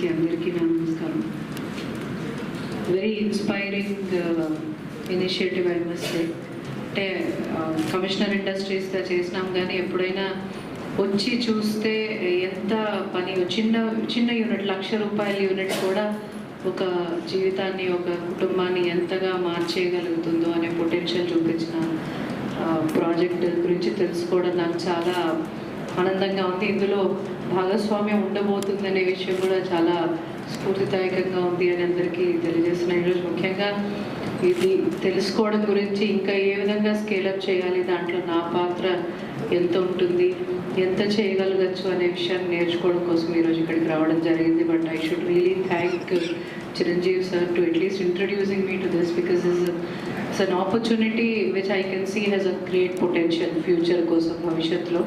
की అందరికీ నా నమస్కారం. Very inspiring initiative I must say. అంటే కమిషనర్ ఇండస్ట్రీస్గా చేసినాం కానీ ఎప్పుడైనా వచ్చి చూస్తే ఎంత పని చిన్న చిన్న యూనిట్ ₹1,00,000 యూనిట్ కూడా ఒక జీవితాన్ని ఒక కుటుంబాన్ని ఎంతగా మార్చేయగలుగుతుందో అనే పొటెన్షియల్ చూపించిన ప్రాజెక్ట్ గురించి తెలుసుకోవడం నాకు చాలా ఆనందంగా ఉంది. ఇందులో భాగస్వామ్యం ఉండబోతుందనే విషయం కూడా చాలా స్ఫూర్తిదాయకంగా ఉంది అని అందరికీ తెలియజేస్తున్నాను. ఈరోజు ముఖ్యంగా ఇది తెలుసుకోవడం గురించి ఇంకా ఏ విధంగా స్కేలప్ చేయాలి, దాంట్లో నా పాత్ర ఎంత ఉంటుంది, ఎంత చేయగలగచ్చు అనే విషయాన్ని నేర్చుకోవడం కోసం ఈరోజు ఇక్కడికి రావడం జరిగింది. But I should really thank Chiranjeevi sir to at least introducing me to this because it's an opportunity which I can see has a great potential future కోసం. భవిష్యత్తులో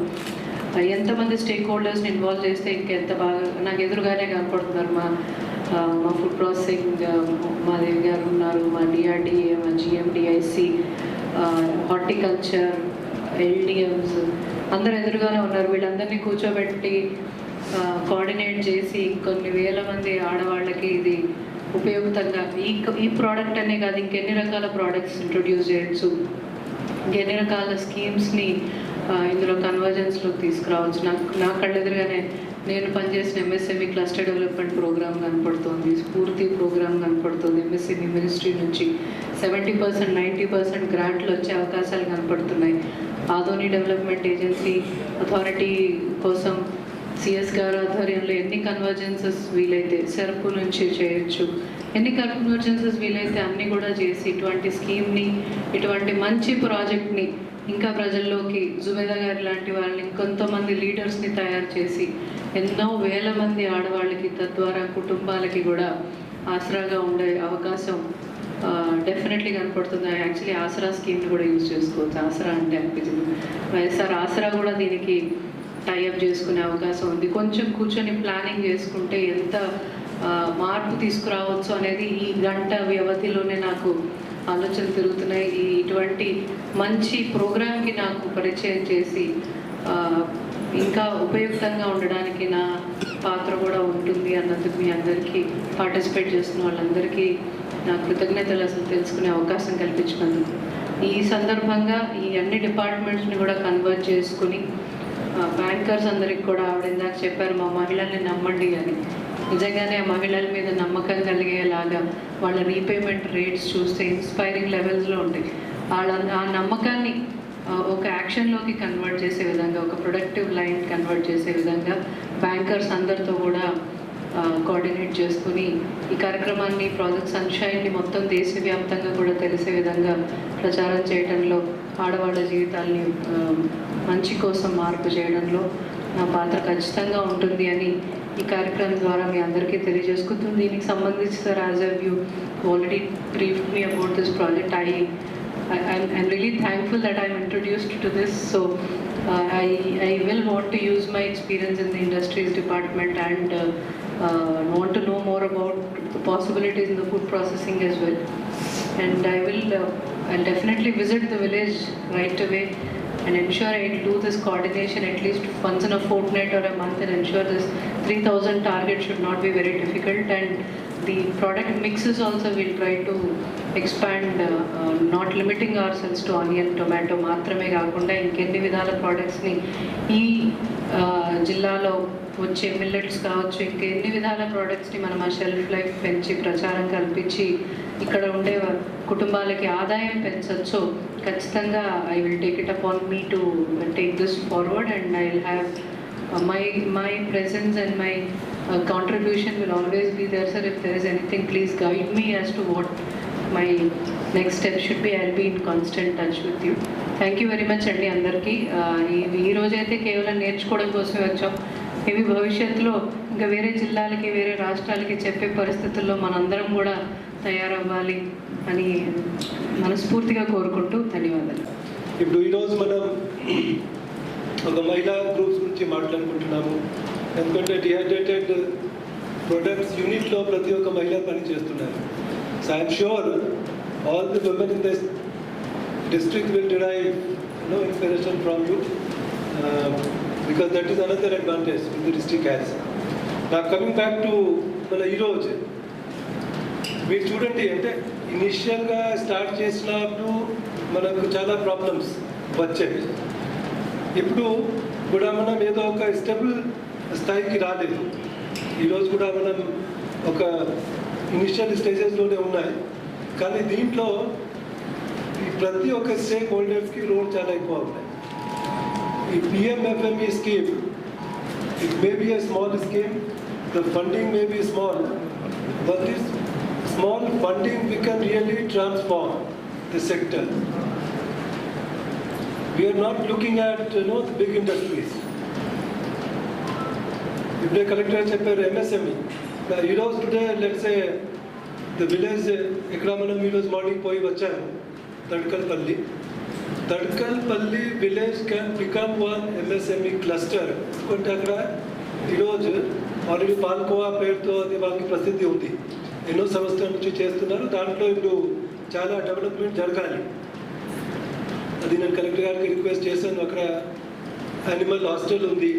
ఎంతమంది స్టేక్ హోల్డర్స్ని ఇన్వాల్వ్ చేస్తే ఇంకెంత బాగా నాకు ఎదురుగానే కనపడుతున్నారు. మా ఫుడ్ ప్రాసెసింగ్ మాదేవి గారు ఉన్నారు, మా డిఆర్డిఏ, మా జిఎండిఐసి, హార్టికల్చర్, ఎల్డిఎమ్స్ అందరూ ఎదురుగానే ఉన్నారు. వీళ్ళందరినీ కూర్చోబెట్టి కోఆర్డినేట్ చేసి కొన్ని వేల మంది ఆడవాళ్ళకి ఇది ఉపయోగంగా ఈ ప్రోడక్ట్ అనే కాదు ఇంకెన్ని రకాల ప్రోడక్ట్స్ ఇంట్రొడ్యూస్ చేయొచ్చు, ఇంకెన్ని రకాల స్కీమ్స్ని ఇందులో కన్వర్జెన్స్లోకి తీసుకురావచ్చు. నా కళ్ళెదురుగానే నేను పనిచేసిన ఎంఎస్ఎంఈ క్లస్టర్ డెవలప్మెంట్ ప్రోగ్రామ్ కనపడుతుంది, స్ఫూర్తి ప్రోగ్రామ్ కనపడుతుంది. ఎంఎస్ఎంఈ మినిస్ట్రీ నుంచి 70% 90% గ్రాంట్లు వచ్చే అవకాశాలు కనపడుతున్నాయి. ఆదోని డెవలప్మెంట్ ఏజెన్సీ అథారిటీ కోసం సిఎస్ గారు ఆధ్వర్యంలో ఎన్ని కన్వర్జెన్సెస్ వీలైతే సెర్పు నుంచి చేయొచ్చు, ఎన్ని కన్వర్జెన్సెస్ వీలైతే అన్నీ కూడా చేసి ఇటువంటి స్కీమ్ని, ఇటువంటి మంచి ప్రాజెక్ట్ని ఇంకా ప్రజల్లోకి జుబేదా గారి లాంటి వాళ్ళని ఇంకొంతమంది లీడర్స్ని తయారు చేసి ఎన్నో వేల మంది ఆడవాళ్ళకి తద్వారా కుటుంబాలకి కూడా ఆసరాగా ఉండే అవకాశం డెఫినెట్లీ కనపడుతుంది. యాక్చువల్లీ ఆసరా స్కీమ్ని కూడా యూజ్ చేసుకోవచ్చు. ఆసరా అంటే అనిపించింది వైఎస్ఆర్ ఆసరా కూడా దీనికి టైఅప్ చేసుకునే అవకాశం ఉంది. కొంచెం కూర్చొని ప్లానింగ్ చేసుకుంటే ఎంత మార్పు తీసుకురావచ్చు అనేది ఈ గంట వ్యవధిలోనే నాకు ఆలోచనలు తిరుగుతున్నాయి. ఇటువంటి మంచి ప్రోగ్రామ్కి నాకు పరిచయం చేసి ఇంకా ఉపయుక్తంగా ఉండడానికి నా పాత్ర కూడా ఉంటుంది అన్నందుకు మీ అందరికీ, పార్టిసిపేట్ చేస్తున్న వాళ్ళందరికీ నా కృతజ్ఞతలు అసలు తెలుసుకునే అవకాశం కల్పించినందుకు. ఈ సందర్భంగా ఈ అన్ని డిపార్ట్మెంట్స్ని కూడా కన్వర్ట్ చేసుకుని బ్యాంకర్స్ అందరికి కూడా ఆవిడ ఇందాక చెప్పారు మా మహిళల్ని నమ్మండి అని. నిజంగానే ఆ మహిళల మీద నమ్మకం కలిగేలాగా వాళ్ళ రీపేమెంట్ రేట్స్ చూస్తే ఇన్స్పైరింగ్ లెవెల్స్లో ఉంటాయి. ఆ నమ్మకాన్ని ఒక యాక్షన్లోకి కన్వర్ట్ చేసే విధంగా, ఒక ప్రొడక్టివ్ లైన్ కన్వర్ట్ చేసే విధంగా బ్యాంకర్స్ అందరితో కూడా కోఆర్డినేట్ చేసుకుని ఈ కార్యక్రమాన్ని, ప్రాజెక్ట్ సన్షైన్ని మొత్తం దేశవ్యాప్తంగా కూడా తెలిసే విధంగా ప్రచారం చేయడంలో, ఆడవాళ్ళ జీవితాల్ని మంచి కోసం మార్పు చేయడంలో నా పాత్ర ఖచ్చితంగా ఉంటుంది అని ఈ కార్యక్రమం ద్వారా మీ అందరికీ తెలియజేసుకుంటుంది. దీనికి సంబంధించి sir as a view already briefed me about this project. I'm really thankful that I'm introduced to this. So I will want to use my experience in the industries department and want to know more about the possibilities in the food processing as well. And I'll definitely visit the village right away and ensure I'll do this coordination at least once in a fortnight or a month and ensure this 3,000 target should not be very difficult. And the product mixes also we'll try to expand, not limiting ourselves to onion, tomato మాత్రమే కాకుండా ఇంకెన్ని విధాల ప్రోడక్ట్స్ని ఈ జిల్లాలో వచ్చే millets కావచ్చు, ఇంకెన్ని విధాల ప్రోడక్ట్స్ని మనం ఆ షెల్ఫ్ లైఫ్ పెంచి ప్రచారం కల్పించి ఇక్కడ ఉండే కుటుంబాలకి ఆదాయం పెంచవచ్చు. ఖచ్చితంగా I will take it upon me to take this forward and I will have my presence and my contribution will always be there, sir. If there is anything, please guide me as to what my next step should be. I'll be in constant touch with you. Thank you very much అండి అందరికీ. ఈ రోజైతే కేవలం నేర్చుకోవడం కోసమే వచ్చాం. ఇవి భవిష్యత్తులో ఇంకా వేరే జిల్లాలకి, వేరే రాష్ట్రాలకి చెప్పే పరిస్థితుల్లో మనందరం కూడా తయారవ్వాలి అని మనస్ఫూర్తిగా కోరుకుంటూ ధన్యవాదాలు. ఇప్పుడు ఈరోజు మనం ఒక మహిళా గ్రూప్స్ గురించి మాట్లాడుకుంటున్నాము. ఎందుకంటే డిహైడ్రేటెడ్ ప్రొడక్ట్స్ యూనిట్లో ప్రతి ఒక్క మహిళ పని చేస్తున్నారు. So I'm sure all the women in this district will derive inspiration from you because that is another advantage the district has. Now coming back to మన ఈరోజు మీరు చూడండి, అంటే ఇనిషియల్గా స్టార్ట్ చేసినప్పుడు మనకు చాలా ప్రాబ్లమ్స్ వచ్చాయి. ఇప్పుడు కూడా మనం ఏదో ఒక స్టేబుల్ స్థాయికి రాలేదు. ఈరోజు కూడా మనం ఒక ఇనిషియల్ స్టేజెస్లోనే ఉన్నాయి. కానీ దీంట్లో ఈ ప్రతి ఒక్క స్టేక్ హోల్డర్స్కి రోల్ చాలా ఎక్కువ ఉన్నాయి. ఈ PMFME scheme, it may be a small scheme, the funding may be small, but this small funding we can really transform the sector. We are not looking at the big industries. If the collector చెప్పారు MSME, today let's say the village ఇక్కడ మనం ఈరోజు morning పోయి వచ్చాము Tadkalpalli village can become one MSME cluster. ఎందుకంటే అక్కడ ఈరోజు already palkova పేరుతో అది వాళ్ళకి ప్రసిద్ధి ఉంది, ఎన్నో సంవత్సరాల నుంచి చేస్తున్నారు. దాంట్లో ఇప్పుడు చాలా డెవలప్మెంట్ జరగాలి. అది నేను కలెక్టర్ గారికి రిక్వెస్ట్ చేశాను. అక్కడ యానిమల్ హాస్టల్ ఉంది,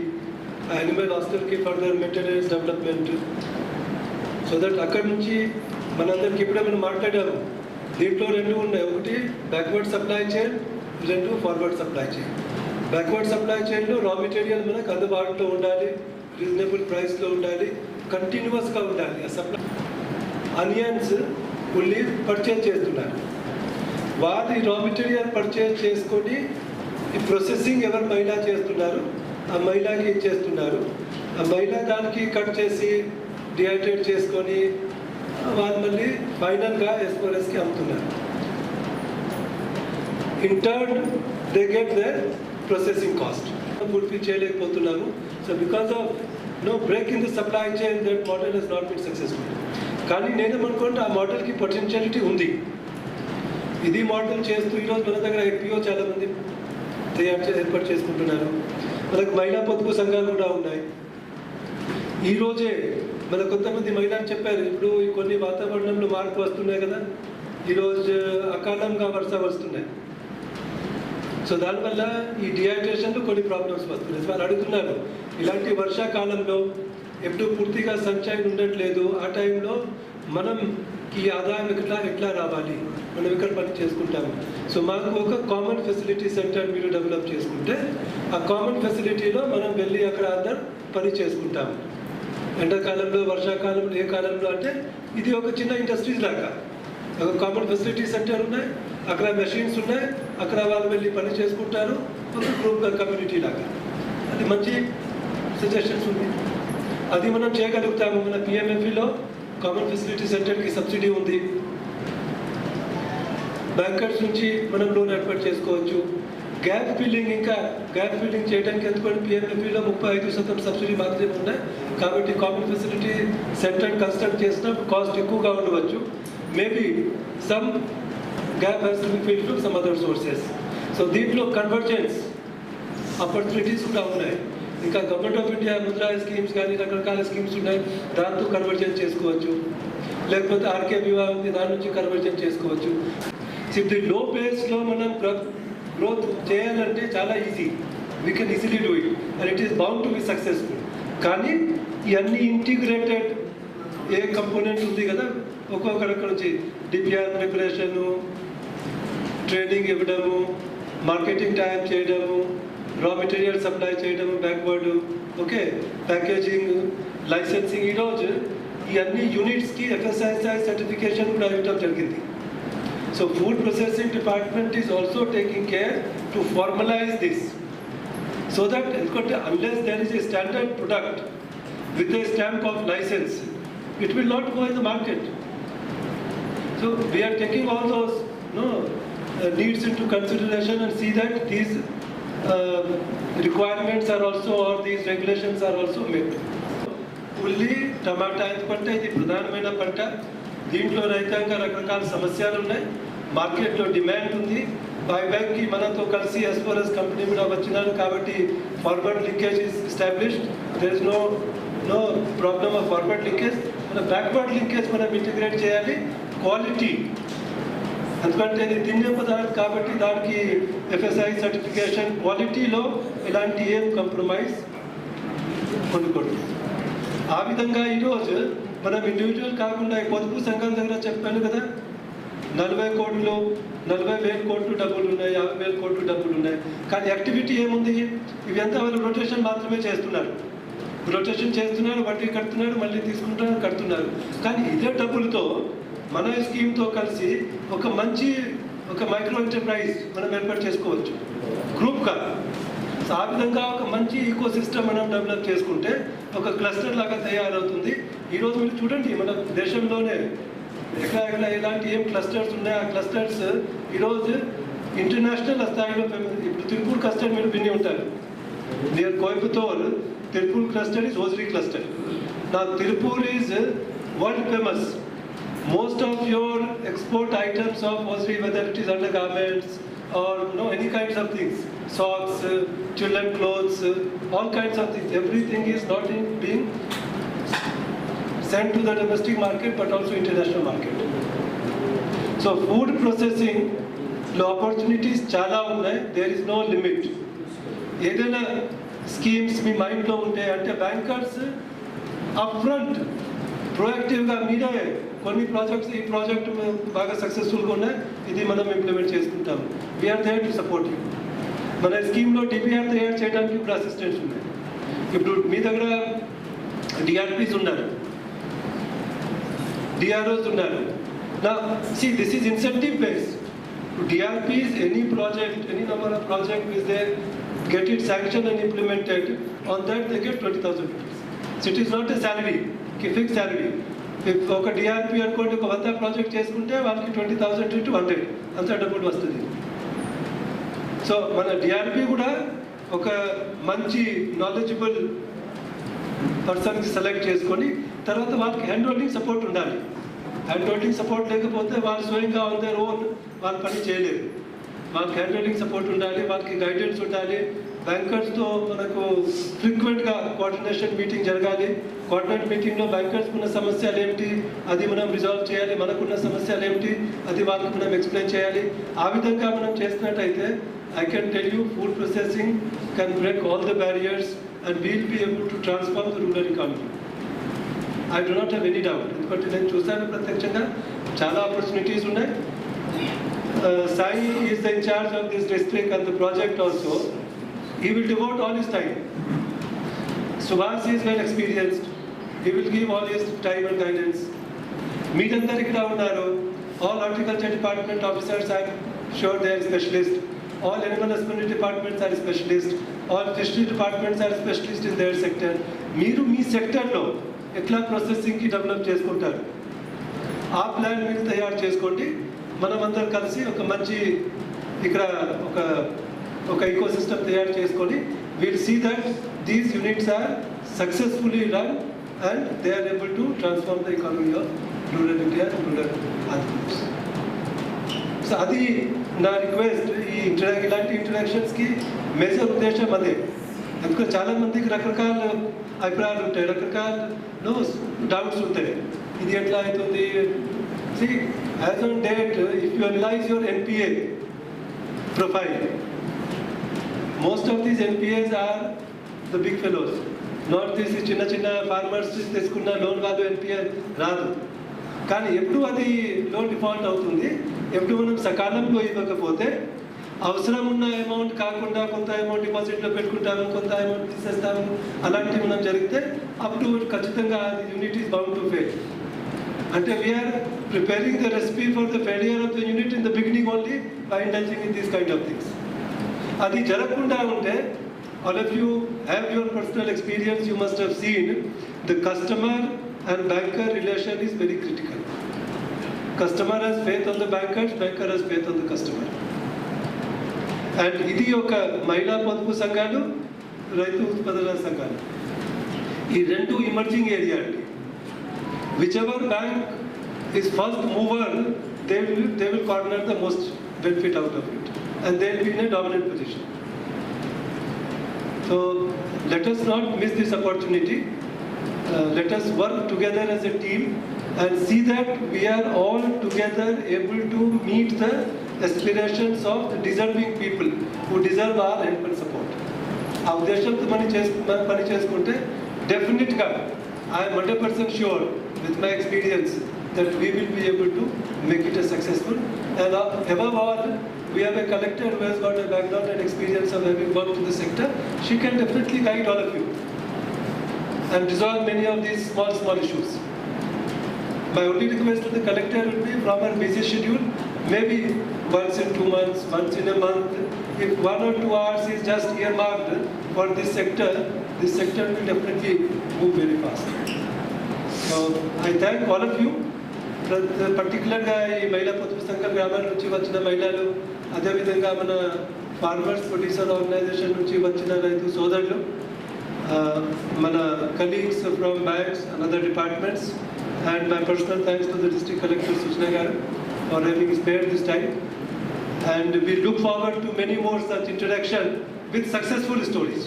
ఆ యానిమల్ హాస్టల్కి further maintenance development, so that అక్కడ నుంచి మనందరికి ఇప్పుడే మనం మాట్లాడాము. దీంట్లో రెండు ఉన్నాయి, ఒకటి బ్యాక్వర్డ్ సప్లై చైన్, రెండు forward supply chain. Backward supply చైన్లో రా మెటీరియల్ మనకు అందుబాటులో ఉండాలి, రీజనబుల్ ప్రైస్లో ఉండాలి, కంటిన్యూస్గా ఉండాలి. ఆ సప్లై అనియన్స్ ఉల్లి పర్చేజ్ చేస్తున్నారు, వాళ్ళు ఈ రా మెటీరియల్ పర్చేజ్ చేసుకొని ఈ ప్రొసెసింగ్ ఎవరు మహిళ చేస్తున్నారు ఆ మహిళకి ఇచ్చేస్తున్నారు. ఆ మహిళ దానికి కట్ చేసి డిహైడ్రేట్ చేసుకొని వాళ్ళు మళ్ళీ ఫైనల్గా ఎస్పోరెస్కి అమ్ముతున్నారు. In turn they get there processing cost. Fulfil చేయలేకపోతున్నాము. So because of break in the supply chain that model has not been successful. కానీ నేనేమనుకుంటే ఆ మోడల్కి పొటెన్షియాలిటీ ఉంది. ఇది మోడల్ చేస్తూ ఈరోజు మన దగ్గర FPO చాలామంది ఏర్పాటు చేసుకుంటున్నారు. మనకు మహిళా పొదుపు సంఘాలు కూడా ఉన్నాయి. ఈరోజే మన కొంతమంది మహిళలు చెప్పారు, ఇప్పుడు కొన్ని వాతావరణంలో మార్పు వస్తున్నాయి కదా, ఈరోజు అకాలంగా వర్ష వస్తున్నాయి. సో దానివల్ల ఈ డిహైడ్రేషన్లో కొన్ని ప్రాబ్లమ్స్ వస్తున్నాయి. వాళ్ళు అడుగుతున్నారు, ఇలాంటి వర్షాకాలంలో ఎప్పుడు పూర్తిగా సన్షైన్ ఉండట్లేదు, ఆ టైంలో మనం ఈ ఆదాయం ఎట్లా రావాలి, మనం ఇక్కడ పని చేసుకుంటాము. సో మాకు ఒక కామన్ ఫెసిలిటీ సెంటర్ మీరు డెవలప్ చేసుకుంటే ఆ కామన్ ఫెసిలిటీలో మనం వెళ్ళి అక్కడ అందరు పని చేసుకుంటాము. ఎండాకాలంలో, వర్షాకాలంలో, ఏ కాలంలో అంటే ఇది ఒక చిన్న ఇండస్ట్రీస్ లాగా ఒక కామన్ ఫెసిలిటీ సెంటర్ ఉన్నాయి, అక్కడ మెషిన్స్ ఉన్నాయి, అక్కడ వాళ్ళు వెళ్ళి పని చేసుకుంటారు, ఒక గ్రూప్ కమ్యూనిటీ లాగా. అది మంచి సజెషన్స్ ఉంది, అది మనం చేయగలుగుతాము. మన PMFEలో కామన్ ఫెసిలిటీ సెంటర్కి సబ్సిడీ ఉంది, బ్యాంకర్స్ నుంచి మనం లోన్ ఏర్పాటు చేసుకోవచ్చు. గ్యాప్ ఫిల్లింగ్, ఇంకా గ్యాప్ ఫిల్లింగ్ చేయడానికి ఎందుకంటే PMFEలో 35% సబ్సిడీ మాత్రమే ఉన్నాయి. కాబట్టి కామన్ ఫెసిలిటీ సెంటర్ కన్స్ట్రక్ట్ చేసిన కాస్ట్ ఎక్కువగా ఉండవచ్చు. Maybe some gap has to be filled from some other sources. So దీంట్లో కన్వర్జెన్స్ ఆపర్చునిటీస్ కూడా ఉన్నాయి. ఇంకా government of India Mudra schemes కానీ రకరకాల స్కీమ్స్ ఉన్నాయి, దాంతో కన్వర్జెన్స్ చేసుకోవచ్చు. లేకపోతే ఆర్కే వివాహం ఉంది, దాని నుంచి కన్వర్జెన్స్ చేసుకోవచ్చు. ఇప్పుడు లో బేస్లో మనం గ్రోత్ చేయాలంటే చాలా easy, we can easily do it and it is bound to be successful. కానీ ఇవన్నీ ఇంటిగ్రేటెడ్ ఏ కంపోనెంట్ ఉంది కదా, ఒక్కొక్క రకం నుంచి DPR ప్రిపరేషను, ట్రైనింగ్ ఇవ్వడము, మార్కెటింగ్ టైప్ చేయడము, రా మెటీరియల్ సప్లై చేయడము, బ్యాక్వర్డ్, ఓకే, ప్యాకేజింగ్, లైసెన్సింగ్. ఈరోజు ఇవన్నీ యూనిట్స్కి FSSAI సర్టిఫికేషన్ కూడా ఇవ్వడం జరిగింది. So food processing department is also taking care to formalize this, so that unless there is a standard product with a stamp of license, it will not go in the market. So we are taking all those needs into consideration and see that these requirements are also, or these regulations are also met. ఉల్లి, టమాటా ఎందుకంటే ఇది ప్రధానమైన పంట. దీంట్లో రైతాంగ రకరకాల సమస్యలు ఉన్నాయి, మార్కెట్లో డిమాండ్ ఉంది. బైబ్యాక్కి మనతో కలిసి ఎస్పోరస్ కంపెనీ కూడా వచ్చినారు కాబట్టి forward linkage is established. There is no problem of forward linkage. మన బ్యాక్వర్డ్ లింకేజ్ మనం ఇంటిగ్రేట్ చేయాలి. క్వాలిటీ ఎందుకంటే ఇది తినే పదార్థం కాబట్టి దానికి FSSAI సర్టిఫికేషన్, క్వాలిటీలో ఎలాంటి ఏం కాంప్రమైజ్ కొనుక్కోండి. ఆ విధంగా ఈరోజు మనం ఇండివిజువల్ కాకుండా ఈ పొదుపు సంఘాల దగ్గర చెప్పాను కదా, 40 కోట్లు 40,000 కోట్లు డబ్బులు ఉన్నాయి, 50,000 కోట్లు డబ్బులు ఉన్నాయి. కానీ యాక్టివిటీ ఏముంది? ఇవి అంతా వాళ్ళు రొటేషన్ మాత్రమే చేస్తున్నారు. రొటేషన్ చేస్తున్నారు, వడ్డీ కడుతున్నారు, మళ్ళీ తీసుకుంటున్నారు, కడుతున్నారు. కానీ ఇదే డబ్బులతో మన స్కీమ్తో కలిసి ఒక మైక్రో ఎంటర్ప్రైజ్ మనం ఏర్పాటు చేసుకోవచ్చు గ్రూప్గా. సో ఆ విధంగా ఒక మంచి ఈకో సిస్టమ్ మనం డెవలప్ చేసుకుంటే ఒక క్లస్టర్ లాగా తయారవుతుంది. ఈరోజు మీరు చూడండి, మన దేశంలోనే ఎక్కడ ఇలాంటి ఏం క్లస్టర్స్ ఉన్నాయి. ఆ క్లస్టర్స్ ఈరోజు ఇంటర్నేషనల్ స్థాయిలో ఫేమస్. ఇప్పుడు తిరుపూర్ క్లస్టర్ మీరు విని ఉంటారు. Near Coimbatore, Tirupur cluster is hosiery cluster. నా Tirupur is world famous. Most of your export items of hosiery, whether it is undergarments or any kinds of things, socks, children clothes, all kinds of things, everything is not being sent to the domestic market but also international market. So food processing opportunities chala unnai, there is no limit. Edaina schemes మీ మైండ్లో ఉంటే అంటే bankers upfront ప్రోయాక్టివ్గా మీరే కొన్ని projects, ఈ project బాగా సక్సెస్ఫుల్గా ఉన్నాయి, ఇది మనం ఇంప్లిమెంట్ చేసుకుంటాం, we are there to support you. మన స్కీమ్లో డిపిఆర్ తయారు చేయడానికి ఇప్పుడు అసిస్టెంట్స్ ఉన్నాయి. ఇప్పుడు మీ దగ్గర డిఆర్పీస్ ఉన్నారు, డిఆర్ఓస్ ఉన్నారు. నా this is incentive based. DRPs any project, any number of project is they get it sanctioned and implemented, on that they get 20,000 rupees. So it is not a salary, fixed salary. If ఒక DRP అనుకోండి, ఒక 100 project చేసుకుంటే వాళ్ళకి 20,000 to 100 అంత డబ్బులు వస్తుంది. So మన DRP కూడా ఒక మంచి నాలెడ్జబుల్ పర్సన్కి సెలెక్ట్ చేసుకొని తర్వాత వాళ్ళకి హ్యాండ్ హోల్డింగ్ సపోర్ట్ ఉండాలి. హ్యాండ్ హోల్డింగ్ సపోర్ట్ లేకపోతే వాళ్ళు స్వయంగా ఆన్ దేర్ ఓన్ వాళ్ళు పని చేయలేరు. వాళ్ళకి హ్యాండ్ హోల్డింగ్ సపోర్ట్ ఉండాలి, వాళ్ళకి గైడెన్స్ ఉండాలి. బ్యాంకర్స్తో మనకు ఫ్రీక్వెంట్గా కోఆర్డినేషన్ మీటింగ్ జరగాలి. కోఆర్డినేట్ మీటింగ్లో బ్యాంకర్స్కి ఉన్న సమస్యలు ఏమిటి అది మనం రిజాల్వ్ చేయాలి, మనకున్న సమస్యలు ఏమిటి అది వాళ్ళకి మనం ఎక్స్ప్లెయిన్ చేయాలి. ఆ విధంగా మనం చేసినట్టయితే I can tell you food processing can break all the barriers and we'll be able to transform the rural economy. I do not have any doubt. ఎందుకంటే నేను చూశాను ప్రత్యక్షంగా చాలా ఆపర్చునిటీస్ ఉన్నాయి. Sai is the in charge of this district and the project also. He will devote all his time. Subhas is well experienced. He will give all his time and guidance. Meetandaru ikkada unnaru. All horticulture department officers, I am sure they are specialists. All animal husbandry departments are specialists. All fishery departments are specialists in their sector. Meeru మీ సెక్టర్లో ఎట్లా ప్రాసెసింగ్కి develop చేసుకుంటారు, ఆ plan మీరు తయారు చేసుకోండి. మనమందరం కలిసి ఒక మంచి ఇక్కడ ఒక ఈకో సిస్టమ్ తయారు చేసుకొని will see that these units are successfully run and they are able to transform the economy of rural India, rural Andhra Pradesh. So అది నా రిక్వెస్ట్. ఇలాంటి ఇంటరాక్షన్స్కి మేజర్ ఉద్దేశం అదే. ఎందుకంటే చాలామందికి రకరకాల అభిప్రాయాలు ఉంటాయి, రకరకాల డౌట్స్ ఉంటాయి. ఇది ఎట్లా అవుతుంది? See, as on date, if you analyze your NPA profile, most of these NPAs are the big fellows. Not this చిన్న farmers తీసుకున్న లోన్ వాళ్ళు NPA రాదు. కానీ ఎప్పుడు అది లోన్ డిఫాల్ట్ అవుతుంది, ఎప్పుడు మనం సకాలంలో ఇవ్వకపోతే అవసరం ఉన్న అమౌంట్ కాకుండా కొంత అమౌంట్ డిపాజిట్లో పెట్టుకుంటాము, కొంత అమౌంట్ తీసేస్తాము, అలాంటివి మనం జరిగితే అప్పుడు ఖచ్చితంగా unit is bound to fail. అంటే we are preparing the recipe for the failure of the unit in the beginning only by indulging in these kind of things. Adi jarakunda unte, all of you have your personal experience, you must have seen the customer and banker relation is very critical. Customer has faith on the bankers, banker has faith on the customer. And idi oka mahila పొదుపు సంఘాలు, రైతు ఉత్పాదన సంఘాలు, ఈ రెండు emerging area అండి. Whichever bank is first mover, they will corner the most benefit out of it, and they will be in a dominant position. So let us not miss this opportunity. Let us work together as a team and see that we are all together able to meet the aspirations of the deserving people who deserve our help and support. ఆ ఉద్దేశంతో పని చేసుకుంటే డెఫినెట్గా I am 100% sure with my experience, that we will be able to make it a successful. And above all, we have a collector who has got a background and experience of having worked in the sector. She can definitely guide all of you and resolve many of these small issues. My only request to the collector will be, from her busy schedule, maybe once in 2 months, once in a month, if 1 or 2 hours is just earmarked for this sector will definitely move very fast. So I thank all of you. పర్టికులర్గా ఈ మహిళా పొదుపు సంఘం గ్రామాల నుంచి వచ్చిన మహిళలు, అదేవిధంగా మన ఫార్మర్స్ ప్రొడ్యూసర్ ఆర్గనైజేషన్ నుంచి వచ్చిన రైతు సోదరులు, మన colleagues from banks and other departments, and my personal thanks to the District Collector Suchna Garu for having spared this time. And we look forward to many more such interaction with successful stories.